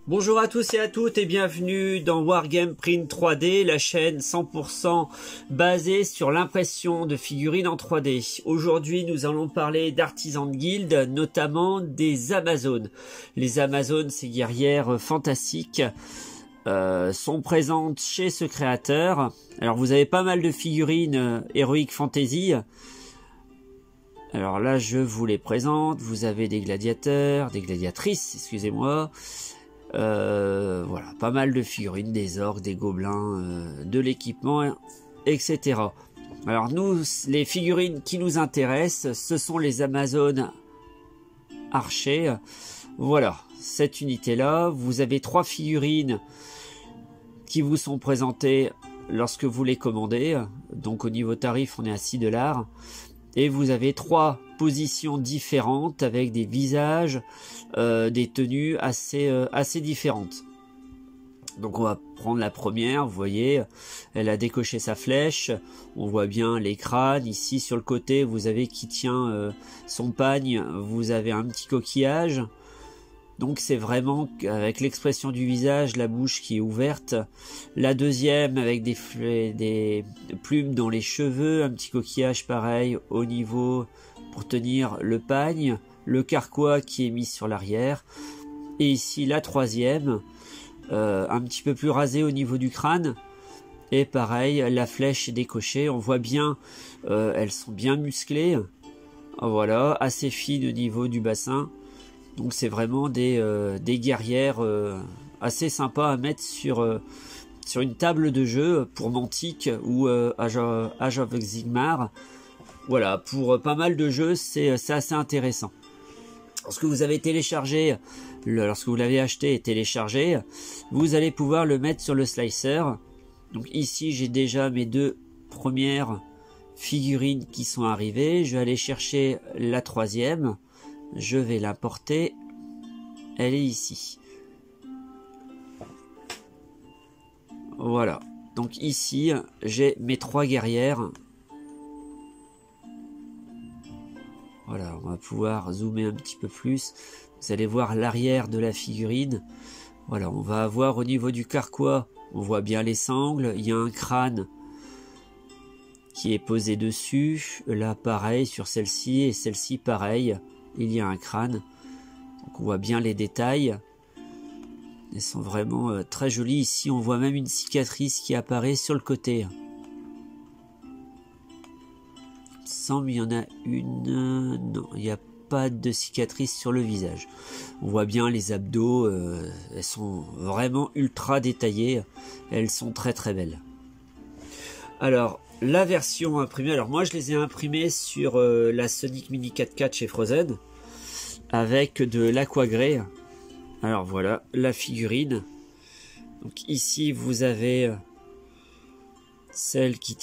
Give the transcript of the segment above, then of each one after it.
Bonjour à tous et à toutes et bienvenue dans Wargame Print 3D, la chaîne 100% basée sur l'impression de figurines en 3D. Aujourd'hui, nous allons parler d'Artisan Guild, notamment des Amazones. Les Amazones, ces guerrières fantastiques, sont présentes chez ce créateur. Alors, vous avez pas mal de figurines Heroic Fantasy. Alors là, je vous les présente. Vous avez des gladiateurs, des gladiatrices, excusez-moi. Voilà, pas mal de figurines, des orques, des gobelins, de l'équipement, etc. Alors nous, les figurines qui nous intéressent, ce sont les Amazones archers. Voilà, cette unité-là, vous avez 3 figurines qui vous sont présentées lorsque vous les commandez. Donc au niveau tarif, on est à 6 $. Et vous avez 3 positions différentes avec des visages, des tenues assez différentes. Donc on va prendre la première, vous voyez, elle a décoché sa flèche, on voit bien les crânes, ici sur le côté vous avez qui tient son pagne, vous avez un petit coquillage. Donc c'est vraiment avec l'expression du visage, la bouche qui est ouverte. La deuxième avec des plumes dans les cheveux, un petit coquillage pareil au niveau pour tenir le pagne, le carquois qui est mis sur l'arrière. Et ici la troisième, un petit peu plus rasée au niveau du crâne. Et pareil, la flèche est décochée, on voit bien, elles sont bien musclées. Voilà, assez fines au niveau du bassin. Donc c'est vraiment des guerrières assez sympas à mettre sur une table de jeu pour Mantic ou Age of Sigmar. Voilà, pour pas mal de jeux, c'est assez intéressant. Lorsque vous avez téléchargé, lorsque vous l'avez acheté et téléchargé, vous allez pouvoir le mettre sur le slicer. Donc ici, j'ai déjà mes 2 premières figurines qui sont arrivées. Je vais aller chercher la troisième. Je vais l'importer, elle est ici. Voilà, donc ici j'ai mes 3 guerrières. Voilà, on va pouvoir zoomer un petit peu plus. Vous allez voir l'arrière de la figurine. Voilà, on va avoir au niveau du carquois, on voit bien les sangles, il y a un crâne qui est posé dessus. Là pareil sur celle-ci et celle-ci pareil. Il y a un crâne, donc on voit bien les détails. Elles sont vraiment très jolies. Ici, on voit même une cicatrice qui apparaît sur le côté. Il me semble qu'il y en a une. Non, il n'y a pas de cicatrice sur le visage. On voit bien les abdos. Elles sont vraiment ultra détaillées. Elles sont très très belles. Alors, la version imprimée, alors moi je les ai imprimées sur la Sonic Mini 4x4 chez Frozen avec de l'aquagré. Alors voilà la figurine. Donc ici vous avez celle qui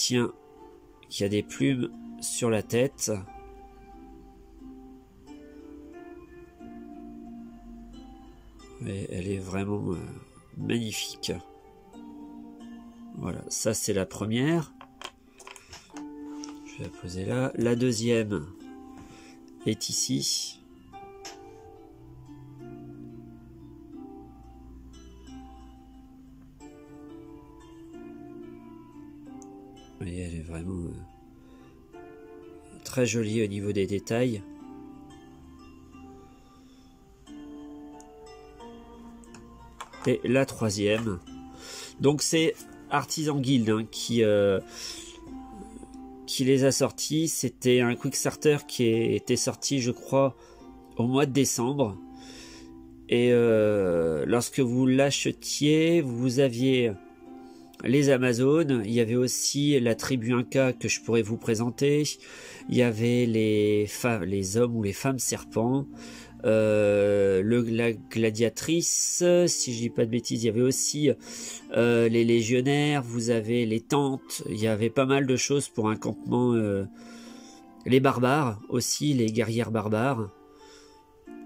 a des plumes sur la tête. Et elle est vraiment magnifique. Voilà, ça c'est la première. Je vais la poser là. La deuxième est ici. Et elle est vraiment très jolie au niveau des détails. Et la troisième. Donc c'est Artisan Guild hein, qui les a sortis. C'était un quick starter qui était sorti je crois au mois de décembre. Et lorsque vous l'achetiez, vous aviez les Amazones, il y avait aussi la tribu Inca que je pourrais vous présenter, il y avait les hommes ou les femmes serpents, la gladiatrice, si je dis pas de bêtises, il y avait aussi les légionnaires, vous avez les tentes, il y avait pas mal de choses pour un campement, les barbares aussi, les guerrières barbares,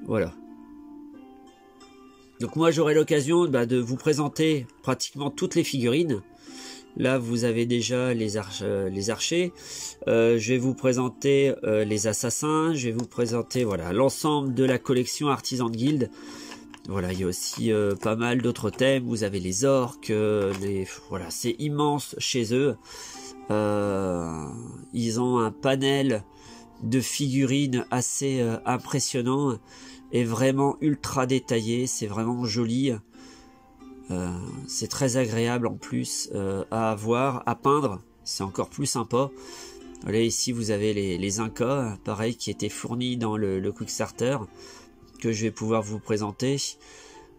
voilà. Donc moi j'aurai l'occasion de vous présenter pratiquement toutes les figurines. Là vous avez déjà les archers. Je vais vous présenter les assassins. Je vais vous présenter voilà l'ensemble de la collection Artisan Guild. Voilà, il y a aussi pas mal d'autres thèmes. Vous avez les orques, voilà, c'est immense chez eux. Ils ont un panel de figurines assez impressionnant et vraiment ultra détaillé. C'est vraiment joli. C'est très agréable en plus à voir, à peindre. C'est encore plus sympa. Voilà, ici vous avez les Incas, pareil, qui étaient fournis dans le Quickstarter, que je vais pouvoir vous présenter.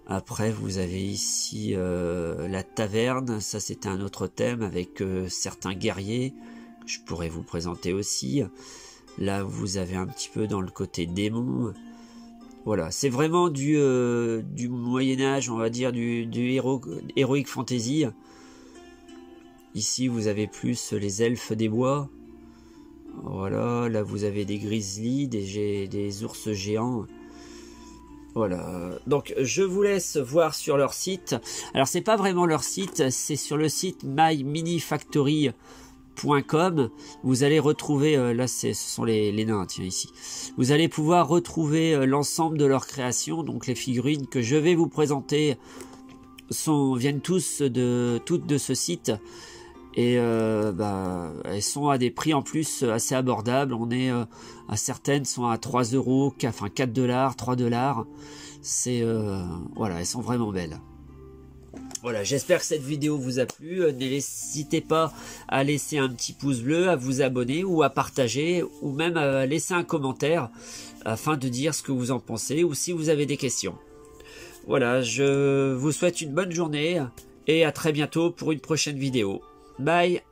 Après vous avez ici la taverne, ça c'était un autre thème avec certains guerriers, que je pourrais vous présenter aussi. Là vous avez un petit peu dans le côté démon. Voilà, c'est vraiment du Moyen-Âge, on va dire, du Heroic Fantasy. Ici vous avez plus les elfes des bois. Voilà, là vous avez des grizzlies, des ours géants. Voilà, donc je vous laisse voir sur leur site. Alors c'est pas vraiment leur site, c'est sur le site myminifactory.com. Vous allez retrouver, là ce sont les nains, tiens ici. Vous allez pouvoir retrouver l'ensemble de leurs créations. Donc les figurines que je vais vous présenter viennent toutes de ce site. Et elles sont à des prix en plus assez abordables. On est à certaines sont à 3 €, enfin 4 $, 3 $. C'est voilà, elles sont vraiment belles. Voilà, j'espère que cette vidéo vous a plu. N'hésitez pas à laisser un petit pouce bleu, à vous abonner ou à partager ou même à laisser un commentaire afin de dire ce que vous en pensez ou si vous avez des questions. Voilà, je vous souhaite une bonne journée et à très bientôt pour une prochaine vidéo. Bye.